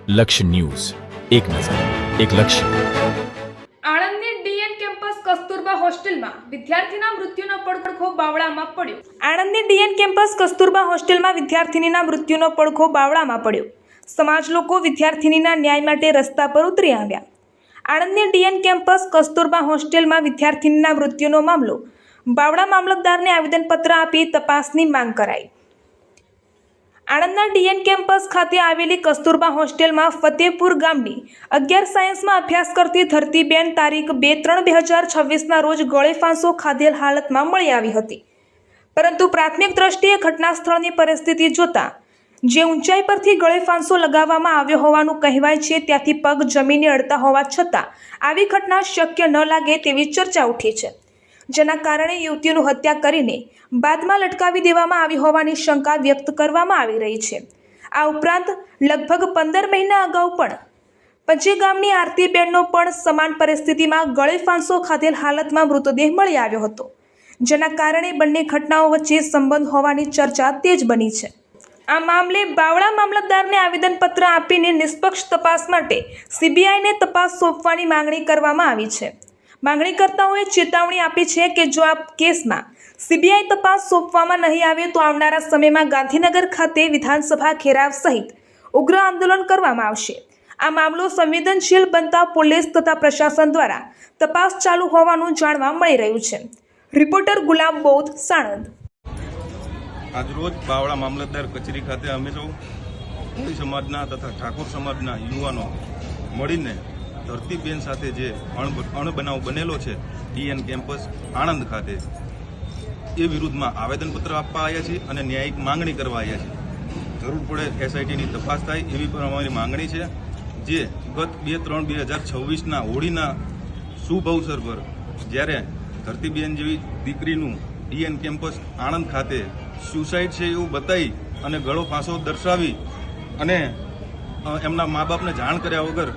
લક્ષ્ય ન્યૂઝ, એક નજર, એક લક્ષ્ય. આણંદની ડીએન કેમ્પસ કસ્તુરબા હોસ્ટેલમાં વિદ્યાર્થીના મૃત્યુનો પડઘો બાવળામાં પડ્યો. આણંદની ડીએન કેમ્પસ કસ્તુરબા હોસ્ટેલમાં વિદ્યાર્થીનીના મૃત્યુનો પડઘો બાવળામાં પડ્યો. સમાજ લોકો વિદ્યાર્થીનીના ન્યાય માટે રસ્તા પર ઉતરી આવ્યા. આણંદની ડીએન કેમ્પસ કસ્તુરબા હોસ્ટેલમાં વિદ્યાર્થીનીના મૃત્યુનો મામલો બાવળા મામલતદારને આવેદનપત્ર આપી તપાસની માંગ કરાઈ. આણંદના ડીએન કેમ્પસ ખાતે આવેલી કસ્તુરબા હોસ્ટેલમાં ફતેપુર ગામની 11 સાયન્સમાં અભ્યાસ કરતી ધરતીબેન તારીખ 2/3/2026ના રોજ ગળે ફાંસો ખાધેલ હાલતમાં મળી આવી હતી. પરંતુ પ્રાથમિક દ્રષ્ટિએ ઘટના સ્થળની પરિસ્થિતિ જોતા જે ઊંચાઈ પરથી ગળે ફાંસો લગાવવામાં આવ્યો હોવાનું કહેવાય છે ત્યાંથી પગ જમીને અડતા હોવા છતાં આવી ઘટના શક્ય ન લાગે તેવી ચર્ચા ઉઠી છે, જેના કારણે યુવતીનું હત્યા કરીને બાદમાં લટકાવી દેવામાં આવી હોવાની શંકા વ્યક્ત કરવામાં આવી રહી છે. આ ઉપરાંત લગભગ 15 મહિના અગાઉ પણ પંચે ગામની આરતીબેનનો પણ સમાન પરિસ્થિતિમાં ગળે ફાંસો ખાધેલ હાલતમાં મૃતદેહ મળી આવ્યો હતો, જેના કારણે બંને ઘટનાઓ વચ્ચે સંબંધ હોવાની ચર્ચા તેજ બની છે. આ મામલે બાવળા મામલતદારને આવેદનપત્ર આપીને નિષ્પક્ષ તપાસ માટે સીબીઆઈને તપાસ સોંપવાની માંગણી કરવામાં આવી છે. માંગણીકર્તાઓએ ચેતવણી આપી છે કે જો આ કેસમાં સીબીઆઈ તપાસ સોંપવામાં નહીં આવે તો આવનારા સમયમાં ગાંધીનગર ખાતે વિધાનસભા ઘેરાવ સહિત ઉગ્ર આંદોલન કરવામાં આવશે. આ મામલો સંવેદનશીલ બનતા પોલીસ તથા પ્રશાસન દ્વારા તપાસ ચાલુ હોવાનું જાણવા મળી રહ્યું છે. રિપોર્ટર ગુલાબ બૌદ્ધ, સાણંદ. આજરોજ બાવળા મામલતદાર કચેરી ખાતે અમે સૌ કોળી સમાજના તથા ઠાકોર સમાજના યુવાનો મળીને ધરતીબેન સાથે જે અણબનાવ બનેલો છે ડીએન કેમ્પસ આણંદ ખાતે એ વિરુદ્ધમાં આવેદનપત્ર આપવા આવ્યા છીએ અને ન્યાયિક માંગણી કરવા આવ્યા છીએ. જરૂર પડે એસઆઈટીની તપાસ થાય એવી પણ અમારી માંગણી છે. જે ગત 2/3/2026ના હોળીના શુભ અવસર પર જ્યારે ધરતીબેન જેવી દીકરીનું ડીએન કેમ્પસ આણંદ ખાતે સુસાઇડ છે એવું બતાવી અને ગળો ફાંસો દર્શાવી અને એમના મા બાપને જાણ કર્યા વગર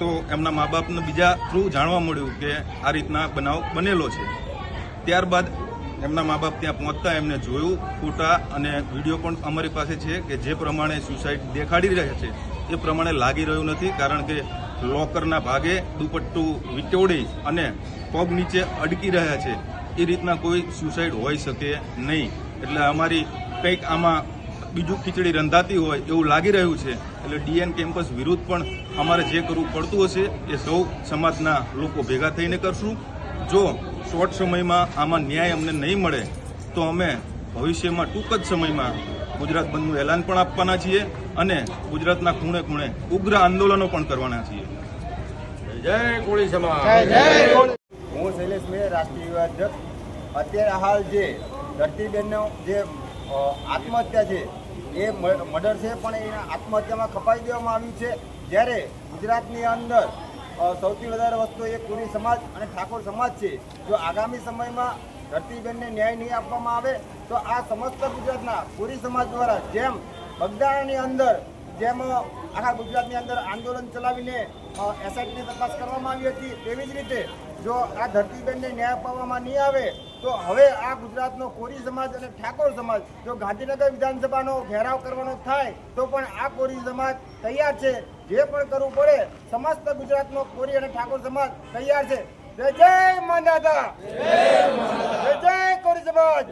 તો એમના મા બાપને બીજા થ્રુ જાણવા મળ્યું કે આ રીતના બનાવ બનેલો છે. ત્યારબાદ એમના મા બાપ ત્યાં પહોંચતા એમને જોયું, ફોટા અને વિડીયો પણ અમારી પાસે છે કે જે પ્રમાણે સુસાઇડ દેખાડી રહ્યા છે એ પ્રમાણે લાગી રહ્યું નથી, કારણ કે લોકરના ભાગે દુપટ્ટું વિટોડી અને પગ નીચે અડકી રહ્યા છે. એ રીતના કોઈ સુસાઇડ હોઈ શકે નહીં. એટલે અમારી કંઈક આમાં બીજું ખીચડી રંધાતી હોય એવું લાગી રહ્યું છે. એટલે ડીએન કેમ્પસ વિરુદ્ધ પણ અમારે જે કરવું પડતું હશે એ સૌ સમાજના લોકો ભેગા થઈને કરશું. જો શોર્ટ સમયમાં આમાં ન્યાય અમને નહીં મળે તો અમે ભવિષ્યમાં ટૂંક જ સમયમાં ગુજરાત બંધનું એલાન પણ આપવાના છીએ અને ગુજરાતના ખૂણે ખૂણે ઉગ્ર આંદોલનો પણ કરવાના છીએ. જય કોળી સમાજ. હું શૈલેષ મેર, રાષ્ટ્રીય યુવા અધ્યક્ષ. અત્યારે હાલ જે ધરતીબેનનો જે આત્મહત્યા છે એ મર્ડર છે, પણ એના આત્મહત્યામાં ખપાઈ દેવામાં આવ્યું છે. જ્યારે ગુજરાતની અંદર સૌથી વધારે વસ્તુ એ કોળી સમાજ અને ઠાકોર સમાજ છે. જો આગામી સમયમાં ધરતીબેનને ન્યાય નહીં આપવામાં આવે તો આ સમસ્ત ગુજરાતના કોળી સમાજ દ્વારા જેમ બગદાણાની અંદર જેમ આખા ગુજરાતની અંદર આંદોલન ચલાવીને એસઆઈટીની તપાસ કરવામાં આવી હતી, તેવી જ રીતે જો આ ધરતીબેનને ન્યાય અપાવવામાં નહીં આવે તો હવે આ ગુજરાતનો કોળી સમાજ અને ઠાકોર સમાજ જો ગાંધીનગર વિધાનસભાનો ઘેરાવ કરવાનો થાય તો પણ આ કોળી સમાજ તૈયાર છે. જે પણ કરવું પડે સમસ્ત ગુજરાતનો કોળી અને ઠાકોર સમાજ તૈયાર છે. જય જય માનદાતા, જય જય કોળી સમાજ.